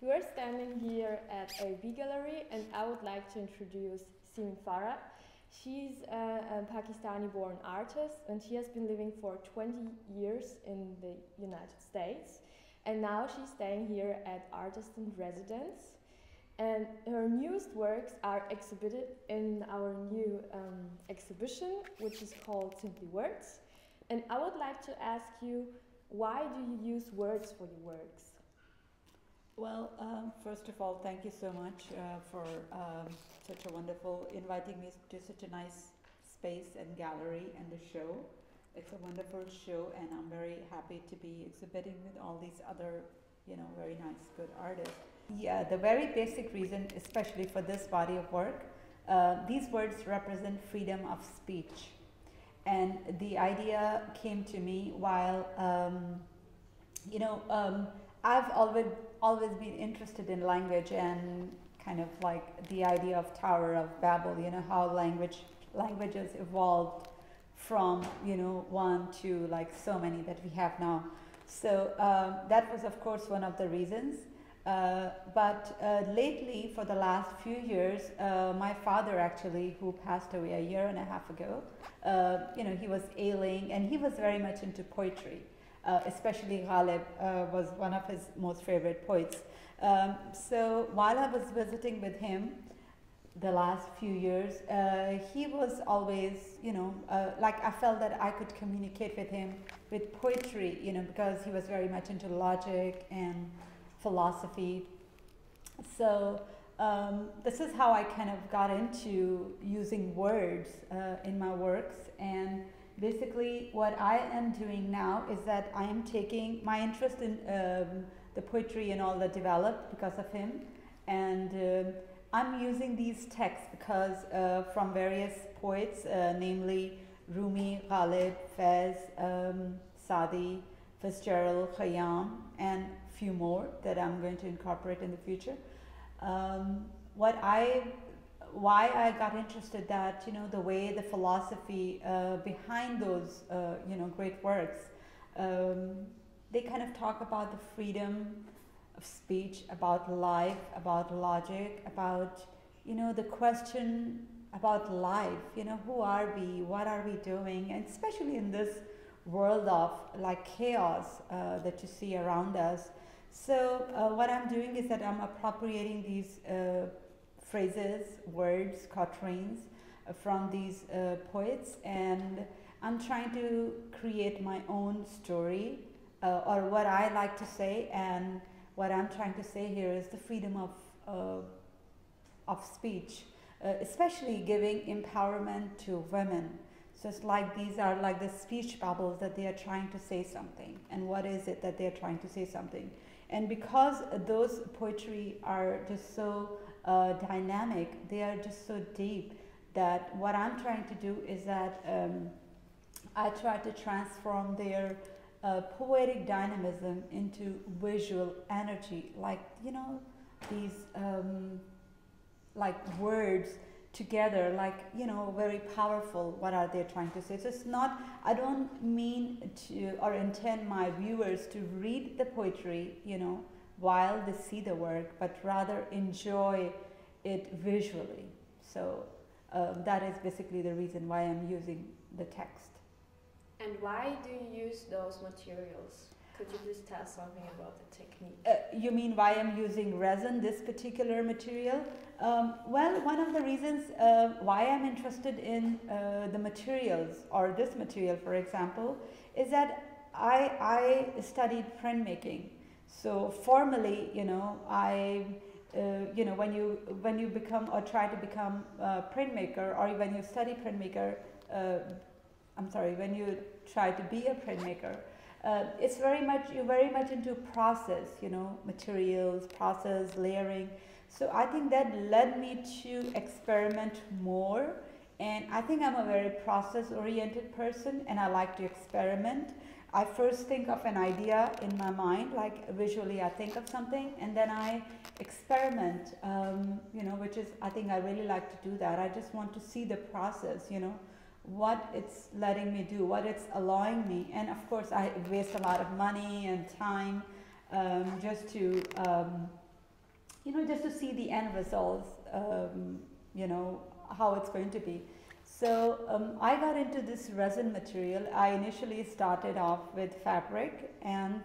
We are standing here at a bee gallery, and I would like to introduce Simeen Farhat. She's a Pakistani-born artist, and she has been living for 20 years in the United States. And now she's staying here at Artist in Residence. And her newest works are exhibited in our new exhibition, which is called Simply Words. And I would like to ask you, why do you use words for your works? Well, first of all, thank you so much for such a wonderful, inviting me to such a nice space and gallery and the show. It's a wonderful show, and I'm very happy to be exhibiting with all these other, very nice, good artists. Yeah, the very basic reason, especially for this body of work, these words represent freedom of speech. And the idea came to me while, I've always been interested in language and kind of like the idea of Tower of Babel, how languages evolved from, one to like so many that we have now. So that was, of course, one of the reasons. But lately, for the last few years, my father actually, who passed away a year and a half ago, he was ailing, and he was very much into poetry. Especially Ghalib was one of his most favorite poets. So while I was visiting with him the last few years, he was always, like I felt that I could communicate with him with poetry, because he was very much into logic and philosophy. So this is how I kind of got into using words in my works. And basically what I am doing now is that I am taking my interest in the poetry and all that developed because of him, and I'm using these texts because from various poets, namely Rumi, Ghalib, Faiz, Saadi, Fitzgerald, Khayyam, and few more that I'm going to incorporate in the future. Why I got interested that, the way the philosophy behind those, great works, they kind of talk about the freedom of speech, about life, about logic, about, the question about life, who are we, what are we doing, and especially in this world of like chaos that you see around us. So what I'm doing is that I'm appropriating these phrases, words, quatrains from these poets, and I'm trying to create my own story, or what I like to say. And what I'm trying to say here is the freedom of speech, especially giving empowerment to women. So it's like these are like the speech bubbles that they are trying to say something. And what is it that they're trying to say something? And because those poetry are just so dynamic, they are just so deep, that what I'm trying to do is that I try to transform their poetic dynamism into visual energy, like, these like words together, like, very powerful. What are they trying to say? So it's not, I don't mean to or intend my viewers to read the poetry, while they see the work, but rather enjoy it visually. So that is basically the reason why I'm using the text. And why do you use those materials? Could you please tell something about the technique? You mean why I'm using resin, this particular material? Well, one of the reasons why I'm interested in the materials, or this material, for example, is that I studied printmaking. So formally, when you become or try to become a printmaker, or when you study printmaker, when you try to be a printmaker, it's you're very much into process, materials, process, layering. So I think that led me to experiment more, and I think I'm a very process-oriented person, and I like to experiment. I first think of an idea in my mind, like visually I think of something, and then I experiment, which is, I think I really like to do that. I just want to see the process, what it's letting me do, what it's allowing me. And of course I waste a lot of money and time just to just to see the end results, how it's going to be. So I got into this resin material. I initially started off with fabric and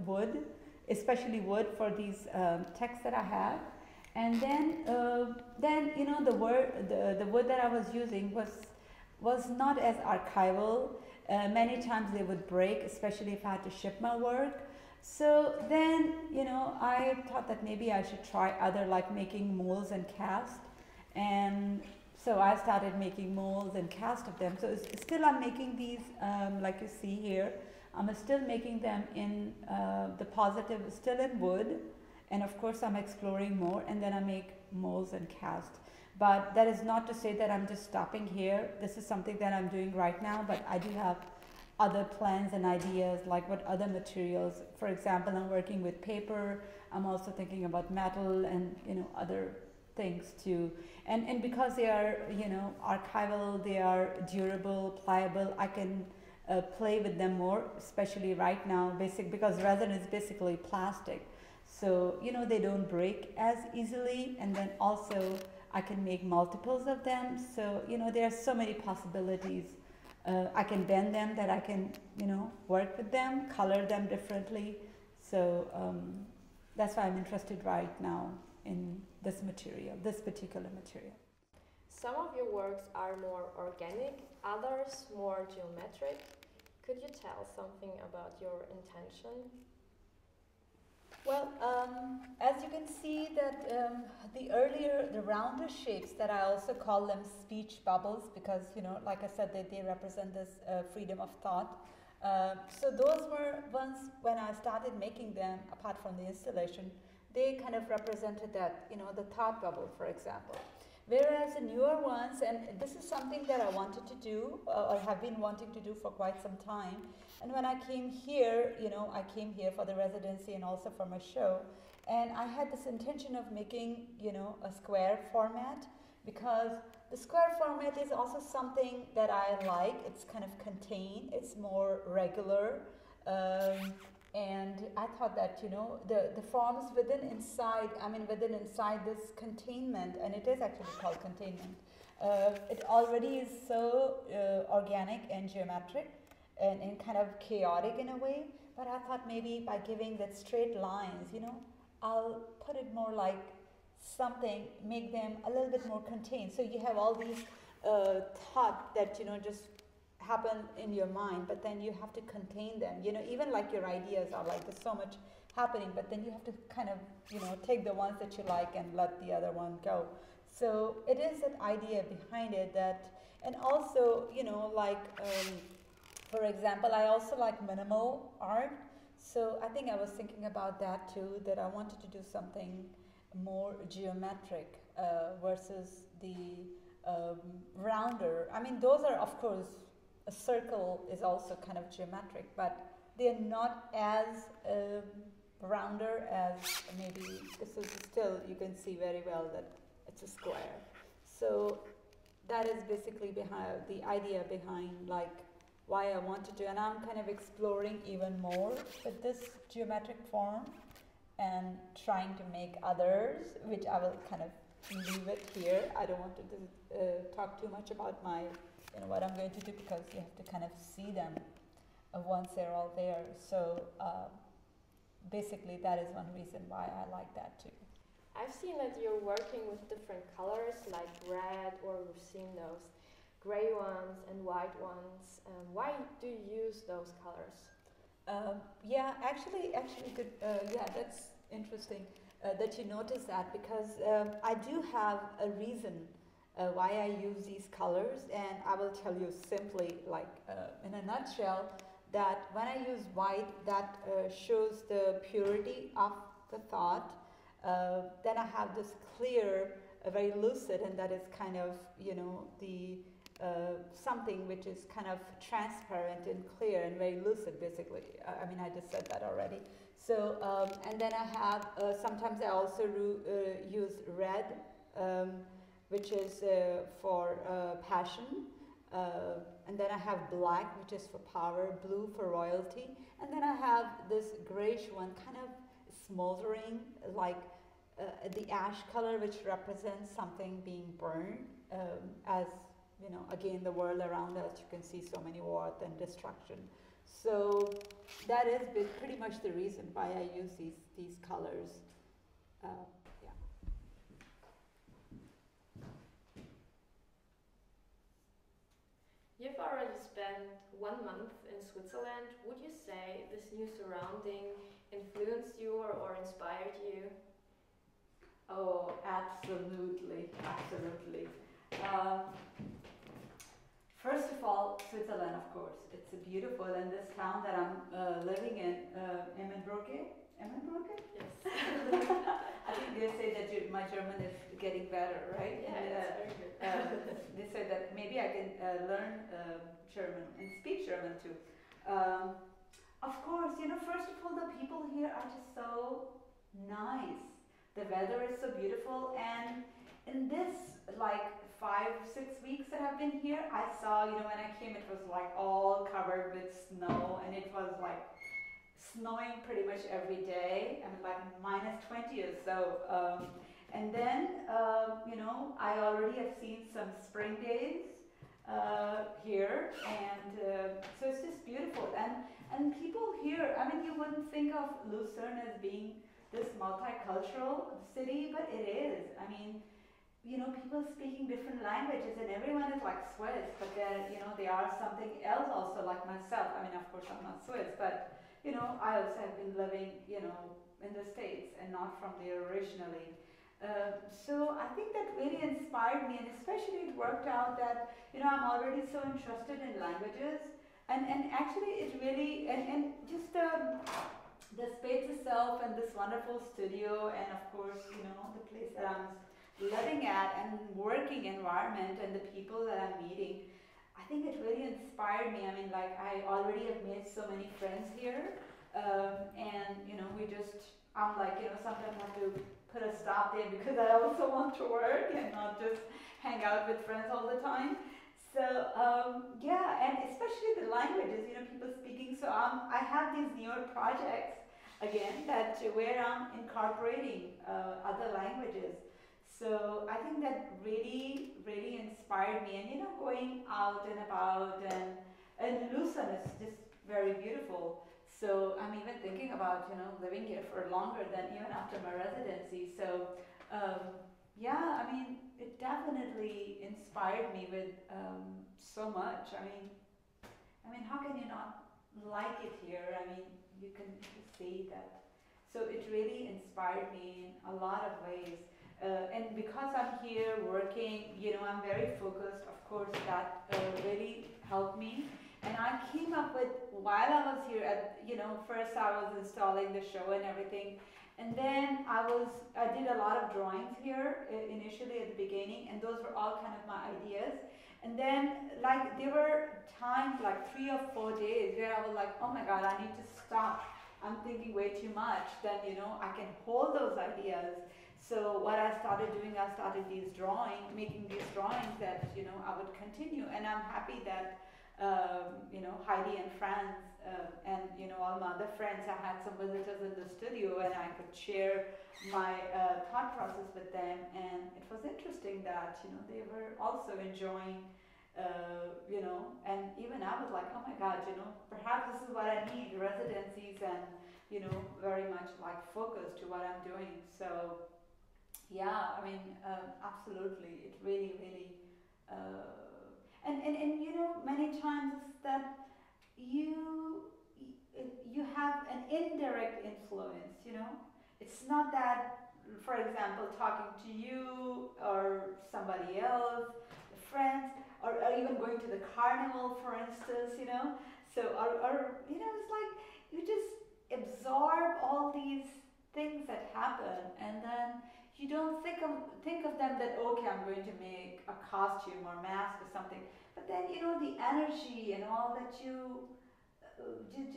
wood, especially wood for these texts that I have. And then the wood that I was using was not as archival. Many times they would break, especially if I had to ship my work. So then, I thought that maybe I should try other, like making molds and cast. And so I started making molds and cast of them. So still I'm making these, like you see here, I'm still making them in the positive, still in wood. And of course I'm exploring more, and then I make molds and cast. But that is not to say that I'm just stopping here. This is something that I'm doing right now, but I do have other plans and ideas, like what other materials. For example, I'm working with paper. I'm also thinking about metal and other things too. And because they are archival, they are durable, pliable, I can play with them more, especially right now, because resin is basically plastic. So they don't break as easily, and then also I can make multiples of them. So there are so many possibilities. I can bend them, that I can work with them, color them differently. So that's why I'm interested right now in this material, this particular material. Some of your works are more organic, others more geometric. Could you tell something about your intention? Well, as you can see that the rounder shapes, that I also call them speech bubbles, because like I said, they represent this freedom of thought. So those were ones when I started making them, apart from the installation, they kind of represented that, the thought bubble, for example. Whereas the newer ones, and this is something that I wanted to do, or have been wanting to do for quite some time. And when I came here, I came here for the residency and also for my show. And I had this intention of making, a square format, because the square format is also something that I like. It's kind of contained, it's more regular. And I thought that, the forms within inside this containment, and it is actually called containment, it already is so organic and geometric and kind of chaotic in a way. But I thought maybe by giving that straight lines, I'll put it more like something, make them a little bit more contained. So you have all these thoughts that, just happen in your mind, but then you have to contain them. Even like your ideas are like, there's so much happening, but then you have to kind of, take the ones that you like and let the other one go. So it is that idea behind it that, and also, for example, I also like minimal art. So I think I was thinking about that too, that I wanted to do something more geometric versus the rounder. I mean, those are, of course, a circle is also kind of geometric, but they're not as rounder as maybe this is. Still, you can see very well that it's a square. So that is basically behind the idea behind like why I want to do, and I'm kind of exploring even more with this geometric form and trying to make others, which I will kind of leave it here. I don't want to talk too much about my what I'm going to do, because you have to kind of see them once they're all there. So basically that is one reason why I like that too. I've seen that you're working with different colors like red, or we've seen those gray ones and white ones. Why do you use those colors? Yeah, actually good. Yeah, that's interesting that you notice that, because I do have a reason why I use these colors, and I will tell you simply, like in a nutshell, that when I use white, that shows the purity of the thought. Then I have this clear, very lucid, and that is kind of, the something which is kind of transparent and clear and very lucid, basically. I mean, I just said that already. So, and then I have, sometimes I also use red, which is for passion. And then I have black, which is for power, blue for royalty. And then I have this grayish one, kind of smoldering, like the ash color, which represents something being burned, as you know, again, the world around us, you can see so many wars and destruction. So that is pretty much the reason why I use these colors. Yeah. You've already spent 1 month in Switzerland. Would you say this new surrounding influenced you or inspired you? Oh, absolutely, absolutely. First of all, Switzerland, of course, it's beautiful, and this town that I'm living in, Emmenbrücke. Yes. I think they say that my German is getting better, right? Yeah, it's very good. They said that maybe I can learn German and speak German too. Of course, you know, first of all, the people here are just so nice. The weather is so beautiful, and in this like 5-6 weeks that I've been here, I saw, you know, when I came, it was like all covered with snow, and it was like snowing pretty much every day. I mean, like -20 or so. And then, you know, I already have seen some spring days here, and so it's just beautiful. And people here, I mean, you wouldn't think of Lucerne as being this multicultural city, but it is. I mean, you know, people speaking different languages, and everyone is like Swiss, but then, you know, they are something else also, like myself. I mean, of course, I'm not Swiss, but, you know, I also have been living, you know, in the States and not from there originally. So I think that really inspired me, and especially it worked out that, you know, I'm already so interested in languages, and actually it really, and just the space itself and this wonderful studio, and of course, you know, the place that I'm living at and working environment and the people that I'm meeting, I think it really inspired me. I mean, like, I already have made so many friends here, and you know, I'm like, you know, sometimes I have to put a stop there because I also want to work and not just hang out with friends all the time. So yeah, and especially the languages, you know, people speaking. So I have these newer projects again that where I'm incorporating other languages. So I think that really, really inspired me. And you know, going out and about, and Lucerne is just very beautiful. So I'm even thinking about, you know, living here for longer than even after my residency. So yeah, I mean, it definitely inspired me with so much. I mean, how can you not like it here? I mean, you can see that. So it really inspired me in a lot of ways. And because I'm here working, you know, I'm very focused. Of course, that really helped me. And I came up with, while I was here, you know, first I was installing the show and everything. And then I did a lot of drawings here initially at the beginning, and those were all kind of my ideas. And then, like, there were times, like 3 or 4 days, where I was like, oh my God, I need to stop. I'm thinking way too much. Then, you know, I can hold those ideas. So what I started doing, I started making these drawings that, you know, I would continue. And I'm happy that, you know, Heidi and Franz, and, you know, all my other friends, I had some visitors in the studio, and I could share my thought process with them. And it was interesting that, you know, they were also enjoying, you know, and even I was like, oh my God, you know, perhaps this is what I need, residencies and, you know, very much like focus to what I'm doing. So yeah, I mean, absolutely, it really, really, and you know, many times it's that you have an indirect influence, you know. It's not that, for example, talking to you or somebody else, friends, or even going to the carnival, for instance, you know. So, or you know, it's like you just absorb all these things that happen, and then you don't think of them that, okay, I'm going to make a costume or mask or something. But then, you know, the energy and all that you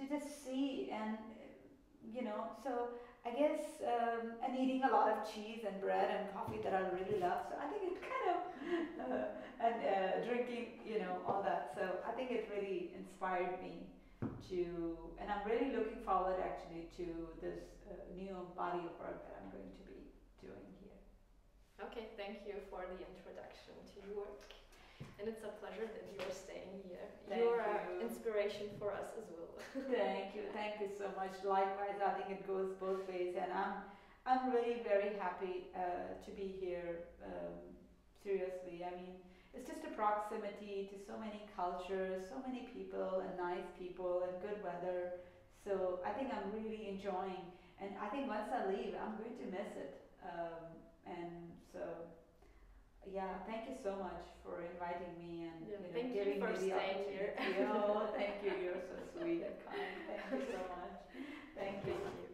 just see, and you know, so I guess, and eating a lot of cheese and bread and coffee that I really love. So I think it kind of, and drinking, you know, all that. So I think it really inspired me to, and I'm really looking forward actually to this new body of work that I'm going to be doing here. Okay, thank you for the introduction to your work. And it's a pleasure that you're staying here. You're an inspiration for us as well. Thank you so much. Likewise, I think it goes both ways, and I'm really very happy to be here. Seriously, I mean, it's just a proximity to so many cultures, so many people, and nice people, and good weather. So I think I'm really enjoying, and I think once I leave, I'm going to miss it. And so, yeah, thank you so much for inviting me and giving me the opportunity. Oh, thank you. You're so sweet and kind. Thank you so much. Thank you.